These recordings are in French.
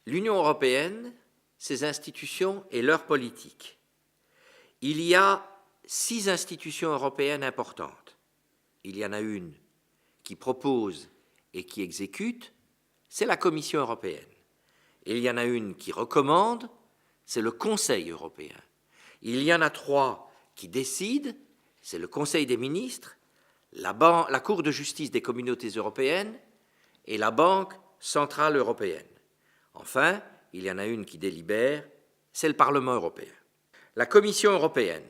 L'Union européenne, ses institutions et leur politique. Il y a 6 institutions européennes importantes. Il y en a une qui propose et qui exécute, c'est la Commission européenne. Il y en a une qui recommande, c'est le Conseil européen. Il y en a 3 qui décident, c'est le Conseil des ministres, la Cour de justice des communautés européennes et la Banque centrale européenne. Enfin, il y en a une qui délibère, c'est le Parlement européen. La Commission européenne,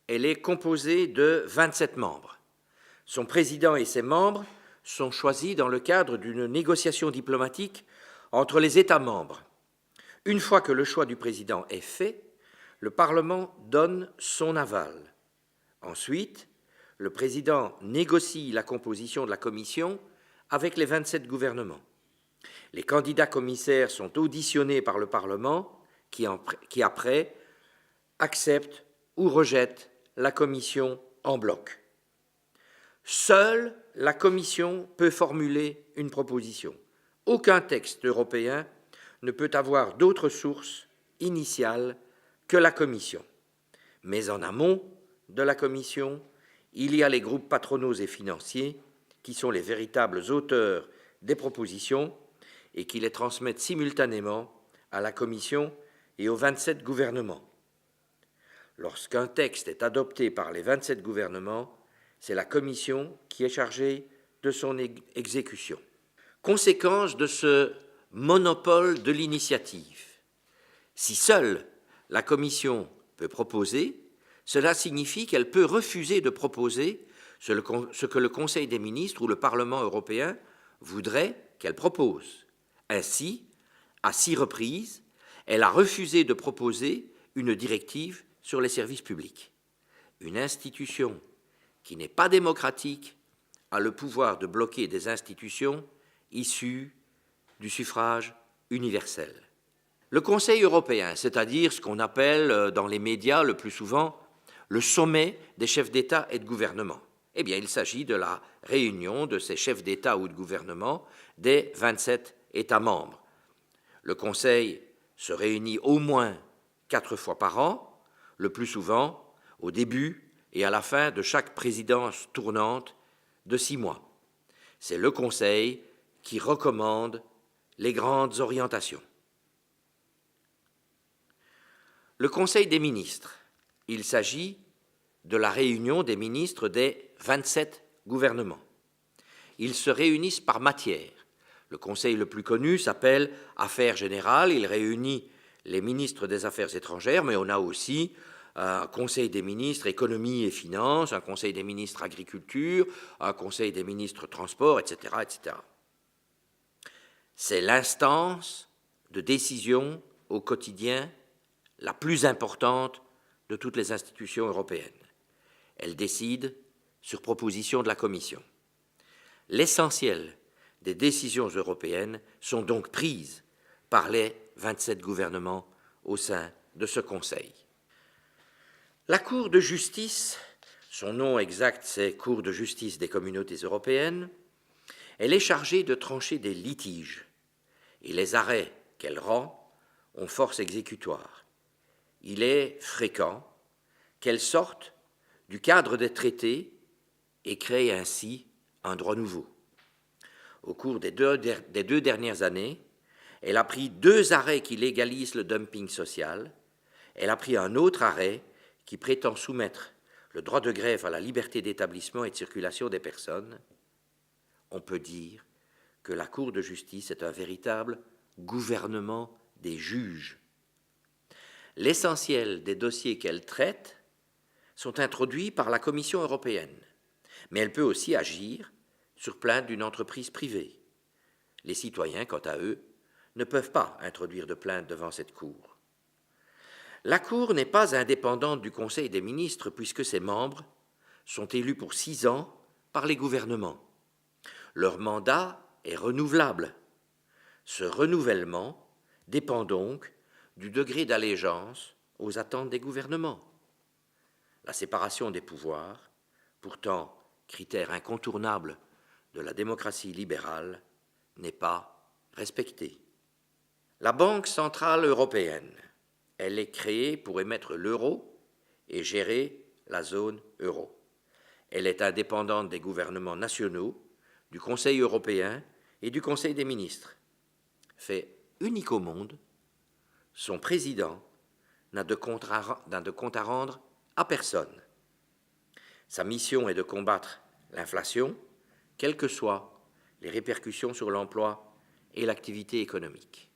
elle est composée de 27 membres. Son président et ses membres sont choisis dans le cadre d'une négociation diplomatique entre les États membres. Une fois que le choix du président est fait, le Parlement donne son aval. Ensuite, le président négocie la composition de la Commission avec les 27 gouvernements. Les candidats commissaires sont auditionnés par le Parlement qui après accepte ou rejette la Commission en bloc. Seule la Commission peut formuler une proposition. Aucun texte européen ne peut avoir d'autre source initiale que la Commission. Mais en amont de la Commission, il y a les groupes patronaux et financiers qui sont les véritables auteurs des propositions et qui les transmettent simultanément à la Commission et aux 27 gouvernements. Lorsqu'un texte est adopté par les 27 gouvernements, c'est la Commission qui est chargée de son exécution. Conséquence de ce monopole de l'initiative. Si seule la Commission peut proposer, cela signifie qu'elle peut refuser de proposer ce que le Conseil des ministres ou le Parlement européen voudrait qu'elle propose. Ainsi, à 6 reprises, elle a refusé de proposer une directive sur les services publics. Une institution qui n'est pas démocratique a le pouvoir de bloquer des institutions issues du suffrage universel. Le Conseil européen, c'est-à-dire ce qu'on appelle dans les médias le plus souvent le sommet des chefs d'État et de gouvernement, eh bien, il s'agit de la réunion de ces chefs d'État ou de gouvernement des 27 États membres. Le Conseil se réunit au moins 4 fois par an, le plus souvent au début et à la fin de chaque présidence tournante de 6 mois. C'est le Conseil qui recommande les grandes orientations. Le Conseil des ministres, il s'agit de la réunion des ministres des 27 gouvernements. Ils se réunissent par matière. Le Conseil le plus connu s'appelle Affaires générales. Il réunit les ministres des Affaires étrangères, mais on a aussi un Conseil des ministres Économie et Finances, un Conseil des ministres Agriculture, un Conseil des ministres Transport, etc., etc. C'est l'instance de décision au quotidien la plus importante de toutes les institutions européennes. Elle décide sur proposition de la Commission. L'essentiel des décisions européennes sont donc prises par les 27 gouvernements au sein de ce Conseil. La Cour de justice, son nom exact c'est Cour de justice des communautés européennes, elle est chargée de trancher des litiges et les arrêts qu'elle rend ont force exécutoire. Il est fréquent qu'elle sorte du cadre des traités et crée ainsi un droit nouveau. Au cours des deux dernières années, elle a pris 2 arrêts qui légalisent le dumping social. Elle a pris un autre arrêt qui prétend soumettre le droit de grève à la liberté d'établissement et de circulation des personnes. On peut dire que la Cour de justice est un véritable gouvernement des juges. L'essentiel des dossiers qu'elle traite sont introduits par la Commission européenne, mais elle peut aussi agir sur plainte d'une entreprise privée. Les citoyens, quant à eux, ne peuvent pas introduire de plainte devant cette Cour. La Cour n'est pas indépendante du Conseil des ministres puisque ses membres sont élus pour 6 ans par les gouvernements. Leur mandat est renouvelable. Ce renouvellement dépend donc du degré d'allégeance aux attentes des gouvernements. La séparation des pouvoirs, pourtant critère incontournable de la démocratie libérale, n'est pas respectée. La Banque centrale européenne, elle est créée pour émettre l'euro et gérer la zone euro. Elle est indépendante des gouvernements nationaux, du Conseil européen et du Conseil des ministres. Fait unique au monde, son président n'a de compte à rendre à personne. Sa mission est de combattre l'inflation, quelles que soient les répercussions sur l'emploi et l'activité économique.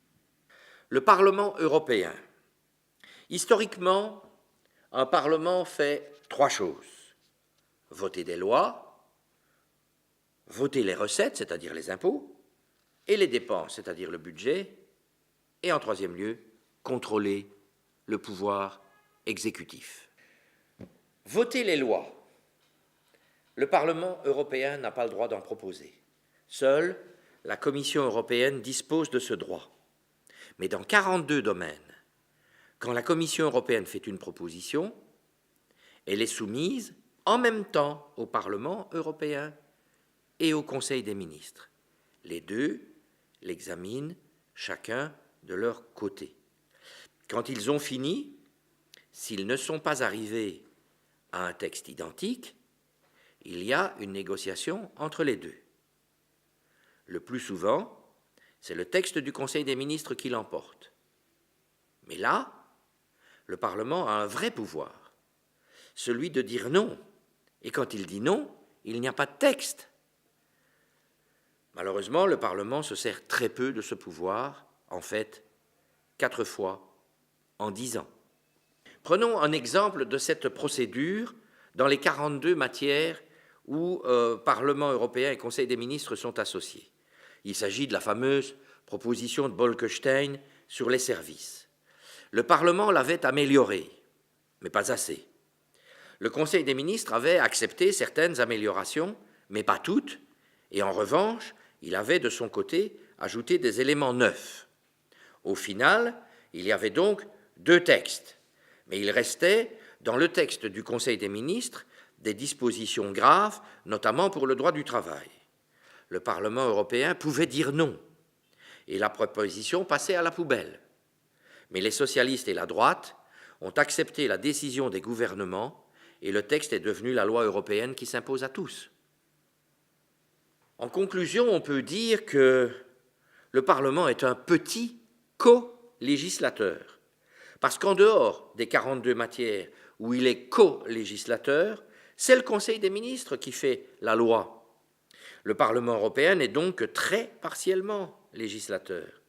Le Parlement européen. Historiquement, un Parlement fait trois choses. Voter des lois, voter les recettes, c'est-à-dire les impôts, et les dépenses, c'est-à-dire le budget, et en troisième lieu, contrôler le pouvoir exécutif. Voter les lois. Le Parlement européen n'a pas le droit d'en proposer. Seule la Commission européenne dispose de ce droit. Mais dans 42 domaines, quand la Commission européenne fait une proposition, elle est soumise en même temps au Parlement européen et au Conseil des ministres. Les deux l'examinent chacun de leur côté. Quand ils ont fini, s'ils ne sont pas arrivés à un texte identique, il y a une négociation entre les deux. Le plus souvent, c'est le texte du Conseil des ministres qui l'emporte. Mais là, le Parlement a un vrai pouvoir, celui de dire non. Et quand il dit non, il n'y a pas de texte. Malheureusement, le Parlement se sert très peu de ce pouvoir, en fait, 4 fois en 10 ans. Prenons un exemple de cette procédure dans les 42 matières où Parlement européen et Conseil des ministres sont associés. Il s'agit de la fameuse proposition de Bolkestein sur les services. Le Parlement l'avait améliorée, mais pas assez. Le Conseil des ministres avait accepté certaines améliorations, mais pas toutes, et en revanche, il avait de son côté ajouté des éléments neufs. Au final, il y avait donc 2 textes, mais il restait, dans le texte du Conseil des ministres, des dispositions graves, notamment pour le droit du travail. Le Parlement européen pouvait dire non, et la proposition passait à la poubelle. Mais les socialistes et la droite ont accepté la décision des gouvernements, et le texte est devenu la loi européenne qui s'impose à tous. En conclusion, on peut dire que le Parlement est un petit co-législateur, parce qu'en dehors des 42 matières où il est co-législateur, c'est le Conseil des ministres qui fait la loi. Le Parlement européen n'est donc que très partiellement législateur.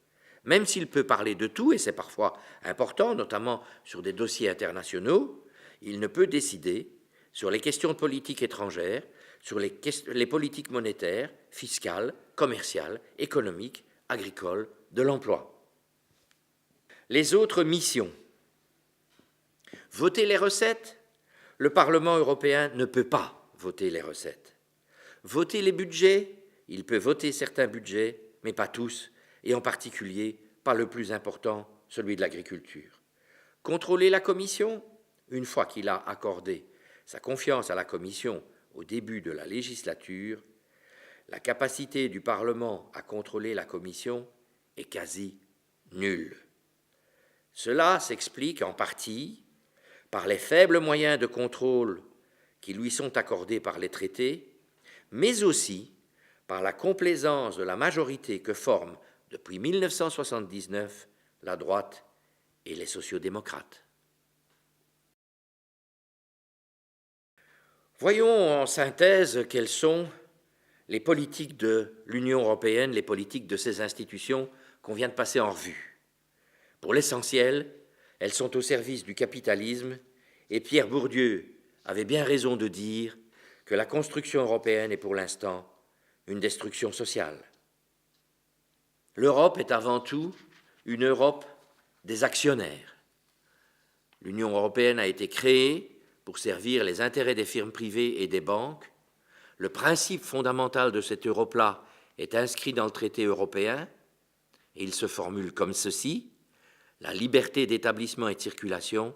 Même s'il peut parler de tout, et c'est parfois important, notamment sur des dossiers internationaux, il ne peut décider sur les questions de politique étrangère, sur les politiques monétaires, fiscales, commerciales, économiques, agricoles, de l'emploi. Les autres missions. Voter les recettes, le Parlement européen ne peut pas voter les recettes. Voter les budgets, il peut voter certains budgets, mais pas tous, et en particulier pas le plus important, celui de l'agriculture. Contrôler la Commission, une fois qu'il a accordé sa confiance à la Commission au début de la législature, la capacité du Parlement à contrôler la Commission est quasi nulle. Cela s'explique en partie par les faibles moyens de contrôle qui lui sont accordés par les traités, mais aussi par la complaisance de la majorité que forment depuis 1979 la droite et les sociodémocrates. Voyons en synthèse quelles sont les politiques de l'Union européenne, les politiques de ces institutions qu'on vient de passer en revue. Pour l'essentiel, elles sont au service du capitalisme, et Pierre Bourdieu avait bien raison de dire que la construction européenne est pour l'instant une destruction sociale. L'Europe est avant tout une Europe des actionnaires. L'Union européenne a été créée pour servir les intérêts des firmes privées et des banques. Le principe fondamental de cette Europe-là est inscrit dans le traité européen, et il se formule comme ceci: la liberté d'établissement et de circulation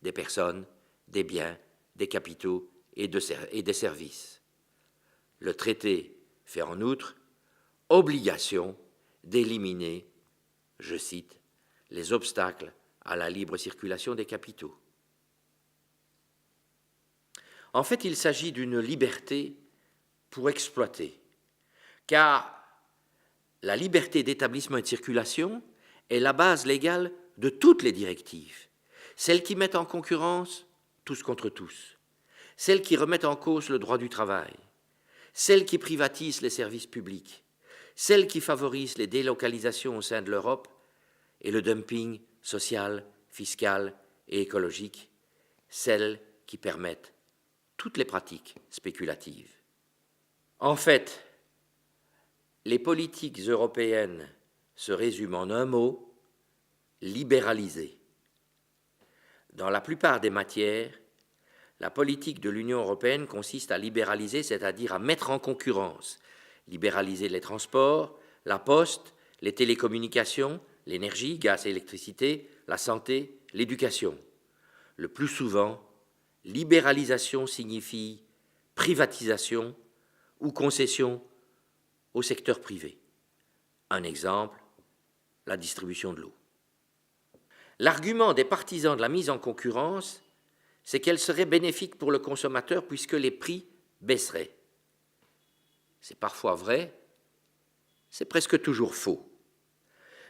des personnes, des biens, des capitaux et des services. Le traité fait en outre obligation d'éliminer, je cite, les obstacles à la libre circulation des capitaux. En fait, il s'agit d'une liberté pour exploiter, car la liberté d'établissement et de circulation est la base légale de toutes les directives, celles qui mettent en concurrence tous contre tous, celles qui remettent en cause le droit du travail, celles qui privatisent les services publics, celles qui favorisent les délocalisations au sein de l'Europe et le dumping social, fiscal et écologique, celles qui permettent toutes les pratiques spéculatives. En fait, les politiques européennes se résument en un mot, libéraliser. Dans la plupart des matières, la politique de l'Union européenne consiste à libéraliser, c'est-à-dire à mettre en concurrence, libéraliser les transports, la poste, les télécommunications, l'énergie, gaz et électricité, la santé, l'éducation. Le plus souvent, libéralisation signifie privatisation ou concession au secteur privé. Un exemple, la distribution de l'eau. L'argument des partisans de la mise en concurrence, c'est qu'elle serait bénéfique pour le consommateur puisque les prix baisseraient. C'est parfois vrai, c'est presque toujours faux.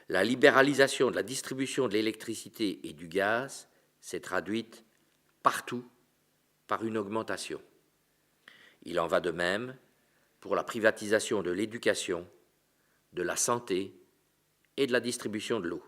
La libéralisation de la distribution de l'électricité et du gaz s'est traduite partout par une augmentation. Il en va de même pour la privatisation de l'éducation, de la santé et de la distribution de l'eau.